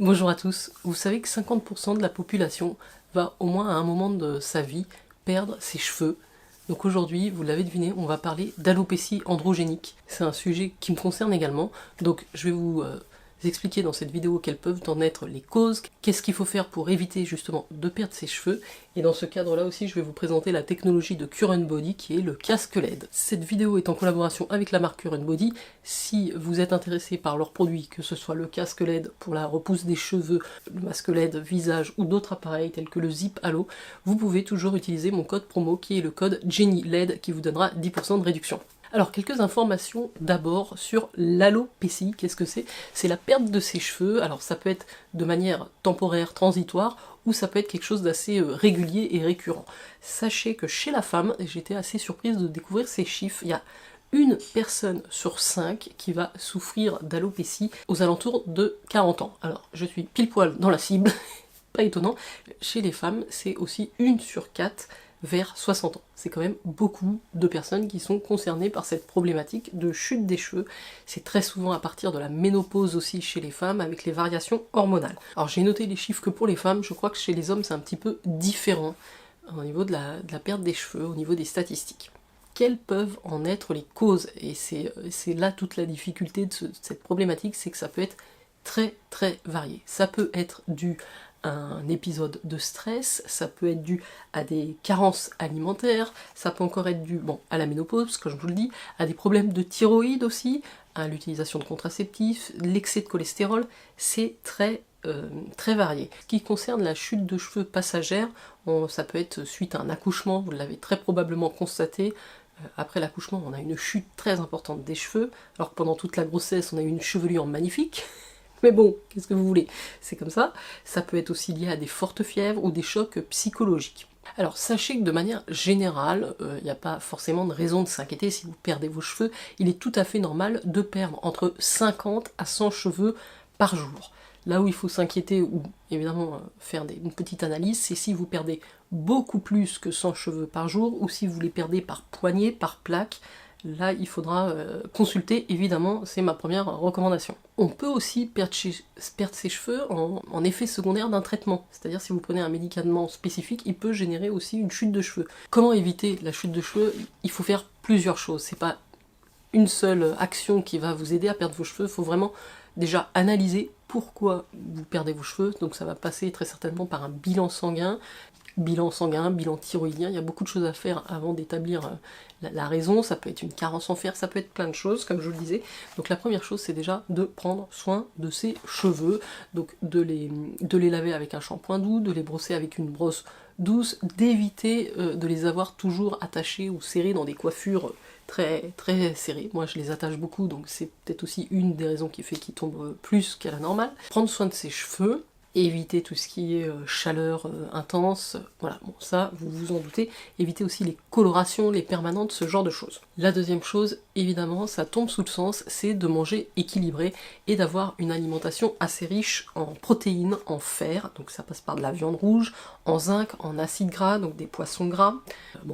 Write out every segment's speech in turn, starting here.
Bonjour à tous, vous savez que 50% de la population va au moins à un moment de sa vie perdre ses cheveux. Donc aujourd'hui, vous l'avez deviné, on va parler d'alopécie androgénique. C'est un sujet qui me concerne également, donc je vais vous expliquer dans cette vidéo quelles peuvent en être les causes, qu'est-ce qu'il faut faire pour éviter justement de perdre ses cheveux, et dans ce cadre-là aussi, je vais vous présenter la technologie de Current Body qui est le casque LED. Cette vidéo est en collaboration avec la marque Current Body. Si vous êtes intéressé par leurs produits, que ce soit le casque LED pour la repousse des cheveux, le masque LED visage ou d'autres appareils tels que le Zip Halo, vous pouvez toujours utiliser mon code promo qui est le code JENNYLED qui vous donnera 10% de réduction. Alors, quelques informations d'abord sur l'alopécie. Qu'est-ce que c'est? C'est la perte de ses cheveux. Alors, ça peut être de manière temporaire, transitoire, ou ça peut être quelque chose d'assez régulier et récurrent. Sachez que chez la femme, et j'étais assez surprise de découvrir ces chiffres, il y a une personne sur 5 qui va souffrir d'alopécie aux alentours de 40 ans. Alors, je suis pile poil dans la cible, pas étonnant. Chez les femmes, c'est aussi 1 sur 4 vers 60 ans. C'est quand même beaucoup de personnes qui sont concernées par cette problématique de chute des cheveux. C'est très souvent à partir de la ménopause aussi chez les femmes avec les variations hormonales. Alors j'ai noté les chiffres que pour les femmes, je crois que chez les hommes c'est un petit peu différent au niveau de la perte des cheveux, au niveau des statistiques. Quelles peuvent en être les causes? Et c'est là toute la difficulté de cette problématique, c'est que ça peut être très très varié. Ça peut être dû un épisode de stress, ça peut être dû à des carences alimentaires, ça peut encore être dû à la ménopause, comme je vous le dis, à des problèmes de thyroïde aussi, à l'utilisation de contraceptifs, l'excès de cholestérol, c'est très varié. Ce qui concerne la chute de cheveux passagère, ça peut être suite à un accouchement, vous l'avez très probablement constaté. Après l'accouchement, on a une chute très importante des cheveux, alors que pendant toute la grossesse, on a eu une chevelure magnifique. Mais bon, qu'est-ce que vous voulez? C'est comme ça. Ça peut être aussi lié à des fortes fièvres ou des chocs psychologiques. Alors sachez que de manière générale, il n'y a pas forcément de raison de s'inquiéter si vous perdez vos cheveux. Il est tout à fait normal de perdre entre 50 à 100 cheveux par jour. Là où il faut s'inquiéter ou évidemment faire une petite analyse, c'est si vous perdez beaucoup plus que 100 cheveux par jour ou si vous les perdez par poignée, par plaque. Là, il faudra consulter, évidemment, c'est ma première recommandation. On peut aussi perdre ses cheveux en effet secondaire d'un traitement. C'est-à-dire, si vous prenez un médicament spécifique, il peut générer aussi une chute de cheveux. Comment éviter la chute de cheveux? Il faut faire plusieurs choses. C'est pas une seule action qui va vous aider à perdre vos cheveux. Il faut vraiment déjà analyser pourquoi vous perdez vos cheveux. Donc ça va passer très certainement par un bilan sanguin, bilan thyroïdien, il y a beaucoup de choses à faire avant d'établir la raison. Ça peut être une carence en fer, ça peut être plein de choses, comme je vous le disais. Donc la première chose, c'est déjà de prendre soin de ses cheveux, donc de les laver avec un shampoing doux, de les brosser avec une brosse douce, d'éviter de les avoir toujours attachés ou serrés dans des coiffures très très serrées. Moi je les attache beaucoup, donc c'est peut-être aussi une des raisons qui fait qu'ils tombent plus qu'à la normale. Prendre soin de ses cheveux, éviter tout ce qui est chaleur intense, voilà, bon ça, vous vous en doutez. Éviter aussi les colorations, les permanentes, ce genre de choses. La deuxième chose, évidemment, ça tombe sous le sens, c'est de manger équilibré et d'avoir une alimentation assez riche en protéines, en fer, donc ça passe par de la viande rouge, en zinc, en acides gras, donc des poissons gras,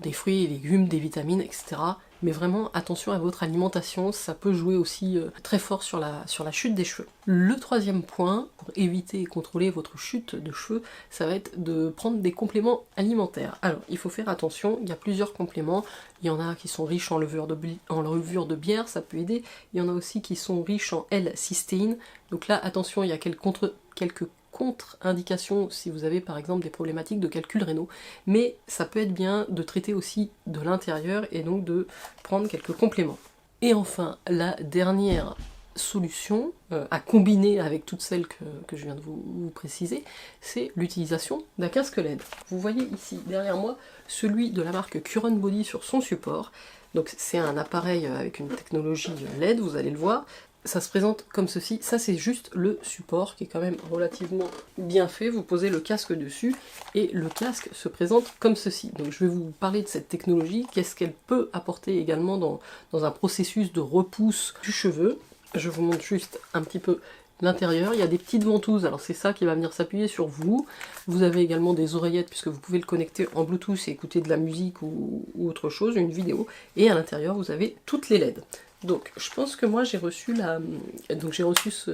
des fruits et légumes, des vitamines, etc. Mais vraiment, attention à votre alimentation, ça peut jouer aussi très fort sur la chute des cheveux. Le troisième point, pour éviter et contrôler votre chute de cheveux, ça va être de prendre des compléments alimentaires. Alors, il faut faire attention, il y a plusieurs compléments. Il y en a qui sont riches en levure de bière, ça peut aider. Il y en a aussi qui sont riches en L-cystéine. Donc là, attention, il y a quelques contre-indications si vous avez par exemple des problématiques de calcul rénaux, mais ça peut être bien de traiter aussi de l'intérieur et donc de prendre quelques compléments. Et enfin, la dernière solution à combiner avec toutes celles que je viens de vous préciser, c'est l'utilisation d'un casque LED. Vous voyez ici derrière moi celui de la marque Current Body sur son support. Donc c'est un appareil avec une technologie LED, vous allez le voir. Ça se présente comme ceci, ça c'est juste le support qui est quand même relativement bien fait, vous posez le casque dessus et le casque se présente comme ceci. Donc je vais vous parler de cette technologie, qu'est-ce qu'elle peut apporter également dans un processus de repousse du cheveu. Je vous montre juste un petit peu l'intérieur, il y a des petites ventouses, alors c'est ça qui va venir s'appuyer sur vous. Vous avez également des oreillettes puisque vous pouvez le connecter en Bluetooth et écouter de la musique ou autre chose, une vidéo. Et à l'intérieur, vous avez toutes les LED. Donc je pense que moi j'ai reçu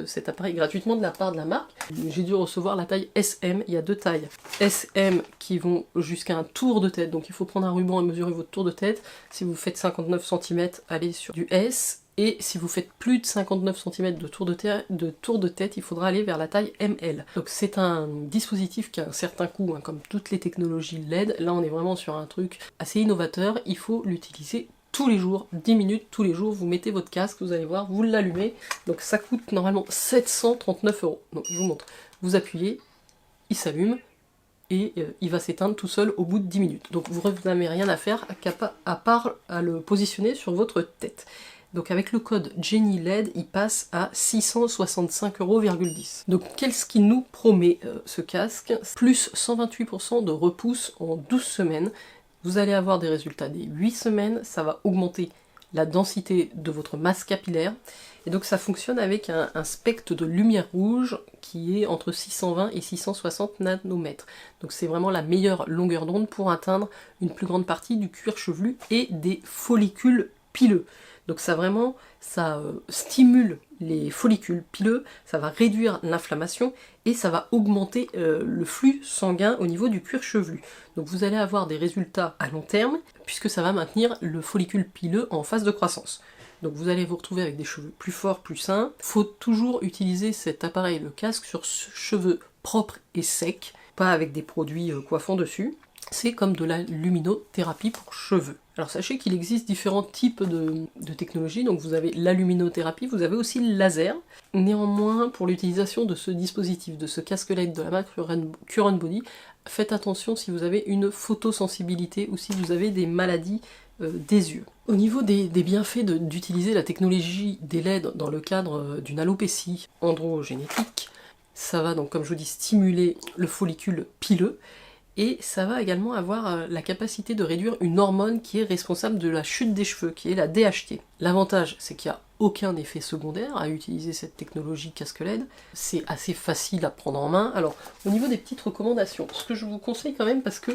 cet appareil gratuitement de la part de la marque. J'ai dû recevoir la taille SM, il y a deux tailles. SM qui vont jusqu'à un tour de tête, donc il faut prendre un ruban et mesurer votre tour de tête. Si vous faites 59 cm, allez sur du S. Et si vous faites plus de 59 cm de tour de tête, il faudra aller vers la taille ML. Donc c'est un dispositif qui a un certain coût, hein, comme toutes les technologies LED. Là on est vraiment sur un truc assez innovateur, il faut l'utiliser tous les jours, 10 minutes tous les jours, vous mettez votre casque, vous allez voir, vous l'allumez. Donc ça coûte normalement 739 €. Donc je vous montre, vous appuyez, il s'allume, et il va s'éteindre tout seul au bout de 10 minutes. Donc vous n'avez rien à faire à part à le positionner sur votre tête. Donc avec le code Jenny LED, il passe à 665,10 €. Donc qu'est-ce qu'il nous promet ce casque? Plus 128% de repousse en 12 semaines. Vous allez avoir des résultats dès 8 semaines, ça va augmenter la densité de votre masse capillaire. Et donc ça fonctionne avec un spectre de lumière rouge qui est entre 620 et 660 nanomètres. Donc c'est vraiment la meilleure longueur d'onde pour atteindre une plus grande partie du cuir chevelu et des follicules pileux. Donc ça stimule les follicules pileux, ça va réduire l'inflammation et ça va augmenter le flux sanguin au niveau du cuir chevelu. Donc vous allez avoir des résultats à long terme puisque ça va maintenir le follicule pileux en phase de croissance. Donc vous allez vous retrouver avec des cheveux plus forts, plus sains. Il faut toujours utiliser cet appareil, le casque, sur cheveux propres et secs, pas avec des produits coiffants dessus. C'est comme de la luminothérapie pour cheveux. Alors sachez qu'il existe différents types de technologies, donc vous avez la luminothérapie, vous avez aussi le laser. Néanmoins, pour l'utilisation de ce dispositif, de ce casque LED de la marque Current Body, faites attention si vous avez une photosensibilité ou si vous avez des maladies des yeux. Au niveau des bienfaits d'utiliser la technologie des LED dans le cadre d'une alopécie androgénétique, ça va donc, comme je vous dis, stimuler le follicule pileux, et ça va également avoir la capacité de réduire une hormone qui est responsable de la chute des cheveux, qui est la DHT. L'avantage, c'est qu'il n'y a aucun effet secondaire à utiliser cette technologie casque LED. C'est assez facile à prendre en main. Alors, au niveau des petites recommandations, ce que je vous conseille quand même, parce que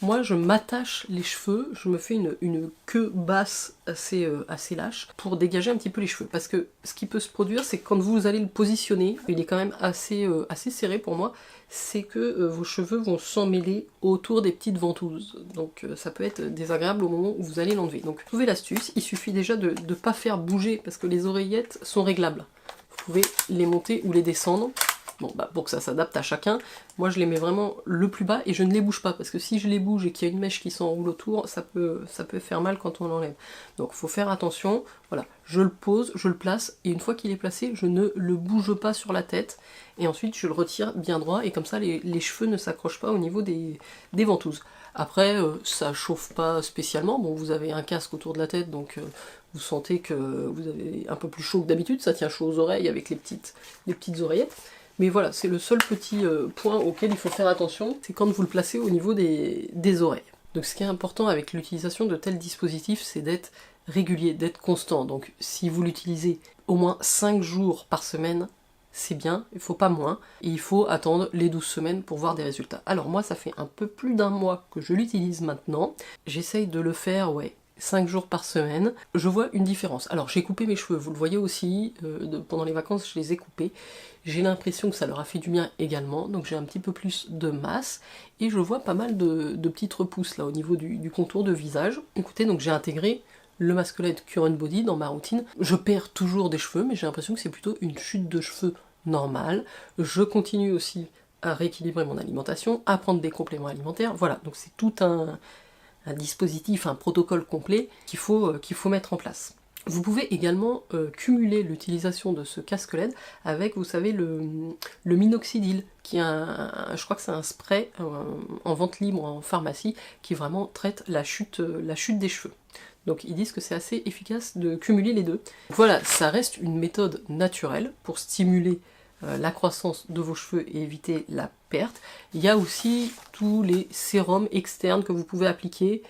moi je m'attache les cheveux, je me fais une queue basse assez lâche pour dégager un petit peu les cheveux. Parce que ce qui peut se produire, c'est que quand vous allez le positionner, il est quand même assez serré pour moi, c'est que vos cheveux vont s'emmêler autour des petites ventouses. Donc ça peut être désagréable au moment où vous allez l'enlever. Donc trouvez l'astuce, il suffit déjà de ne pas faire bouger, parce que les oreillettes sont réglables. Vous pouvez les monter ou les descendre. Bon, bah, pour que ça s'adapte à chacun, moi je les mets vraiment le plus bas et je ne les bouge pas, parce que si je les bouge et qu'il y a une mèche qui s'enroule autour, ça peut faire mal quand on l'enlève. Donc il faut faire attention, voilà, je le pose, je le place, et une fois qu'il est placé, je ne le bouge pas sur la tête, et ensuite je le retire bien droit, et comme ça les cheveux ne s'accrochent pas au niveau des ventouses. Après, ça chauffe pas spécialement, bon vous avez un casque autour de la tête, donc vous sentez que vous avez un peu plus chaud que d'habitude, ça tient chaud aux oreilles avec les petites oreillettes. Mais voilà, c'est le seul petit point auquel il faut faire attention, c'est quand vous le placez au niveau des oreilles. Donc ce qui est important avec l'utilisation de tels dispositifs, c'est d'être régulier, d'être constant. Donc si vous l'utilisez au moins 5 jours par semaine, c'est bien, il ne faut pas moins, et il faut attendre les 12 semaines pour voir des résultats. Alors moi, ça fait un peu plus d'1 mois que je l'utilise maintenant, j'essaye de le faire, 5 jours par semaine, je vois une différence. Alors j'ai coupé mes cheveux, vous le voyez aussi, pendant les vacances je les ai coupés. J'ai l'impression que ça leur a fait du bien également, donc j'ai un petit peu plus de masse, et je vois pas mal de petites repousses là au niveau du contour de visage. Écoutez, donc j'ai intégré le masque LED Current Body dans ma routine. Je perds toujours des cheveux, mais j'ai l'impression que c'est plutôt une chute de cheveux normale. Je continue aussi à rééquilibrer mon alimentation, à prendre des compléments alimentaires, voilà, donc c'est tout un dispositif, un protocole complet qu'il faut mettre en place. Vous pouvez également cumuler l'utilisation de ce casque LED avec, vous savez, le minoxidil, qui est je crois que c'est un spray en vente libre en pharmacie, qui vraiment traite la chute des cheveux. Donc ils disent que c'est assez efficace de cumuler les deux. Voilà, ça reste une méthode naturelle pour stimuler la croissance de vos cheveux et éviter la perte. Il y a aussi tous les sérums externes que vous pouvez appliquer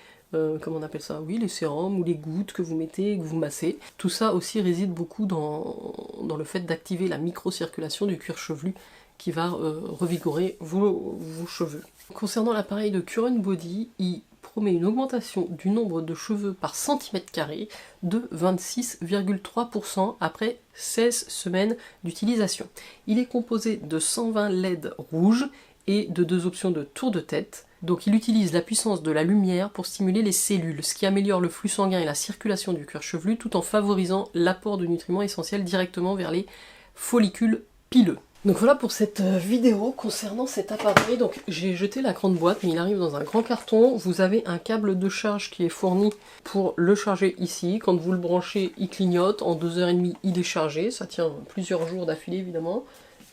comment on appelle ça? Oui, les sérums ou les gouttes que vous mettez, que vous massez. Tout ça aussi réside beaucoup dans le fait d'activer la microcirculation du cuir chevelu qui va revigorer vos cheveux. Concernant l'appareil de Current Body, il promet une augmentation du nombre de cheveux par centimètre carré de 26,3% après 16 semaines d'utilisation. Il est composé de 120 LED rouges et de 2 options de tour de tête. Donc il utilise la puissance de la lumière pour stimuler les cellules, ce qui améliore le flux sanguin et la circulation du cuir chevelu tout en favorisant l'apport de nutriments essentiels directement vers les follicules pileux. Donc voilà pour cette vidéo concernant cet appareil. Donc j'ai jeté la grande boîte, mais il arrive dans un grand carton. Vous avez un câble de charge qui est fourni pour le charger ici. Quand vous le branchez, il clignote. En 2h30, il est chargé. Ça tient plusieurs jours d'affilée évidemment.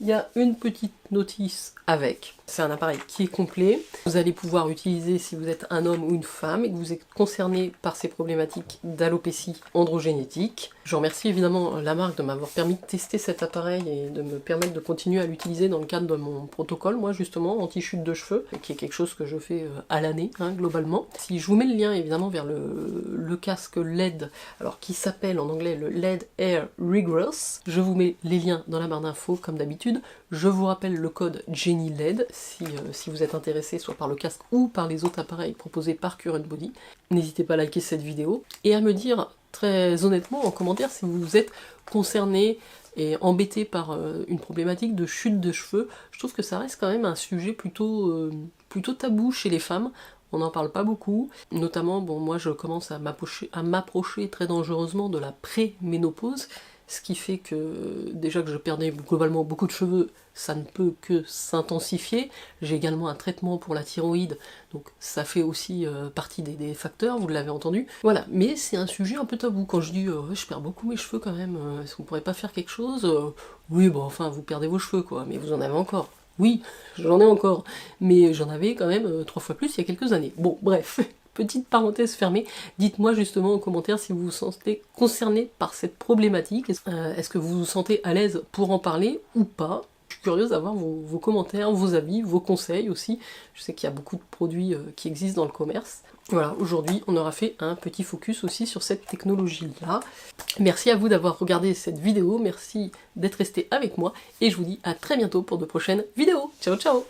Il y a une petite notice avec. C'est un appareil qui est complet. Vous allez pouvoir utiliser si vous êtes un homme ou une femme et que vous êtes concerné par ces problématiques d'alopécie androgénétique. Je remercie évidemment la marque de m'avoir permis de tester cet appareil et de me permettre de continuer à l'utiliser dans le cadre de mon protocole, moi justement, anti-chute de cheveux, qui est quelque chose que je fais à l'année, globalement. Si je vous mets le lien évidemment vers le casque LED, alors qui s'appelle en anglais le LED Air Regrowth, je vous mets les liens dans la barre d'infos comme d'habitude. Je vous rappelle le code JennyLED si vous êtes intéressé soit par le casque ou par les autres appareils proposés par Current Body. N'hésitez pas à liker cette vidéo et à me dire très honnêtement en commentaire si vous êtes concerné et embêté par une problématique de chute de cheveux. Je trouve que ça reste quand même un sujet plutôt tabou chez les femmes. On n'en parle pas beaucoup, notamment, bon, moi je commence à m'approcher très dangereusement de la pré-ménopause, ce qui fait que déjà que je perdais globalement beaucoup de cheveux, ça ne peut que s'intensifier. J'ai également un traitement pour la thyroïde, donc ça fait aussi partie des facteurs, vous l'avez entendu. Voilà, mais c'est un sujet un peu tabou. Quand je dis je perds beaucoup mes cheveux quand même, est-ce qu'on pourrait pas faire quelque chose? Oui, bon, enfin, vous perdez vos cheveux quoi, mais vous en avez encore. Oui, j'en ai encore, mais j'en avais quand même 3 fois plus il y a quelques années. Bon, bref, petite parenthèse fermée, dites-moi justement en commentaire si vous vous sentez concerné par cette problématique. Est-ce que vous vous sentez à l'aise pour en parler ou pas? Je suis curieuse d'avoir vos commentaires, vos avis, vos conseils aussi. Je sais qu'il y a beaucoup de produits qui existent dans le commerce. Voilà, aujourd'hui on aura fait un petit focus aussi sur cette technologie-là. Merci à vous d'avoir regardé cette vidéo, merci d'être resté avec moi, et je vous dis à très bientôt pour de prochaines vidéos. Ciao ciao!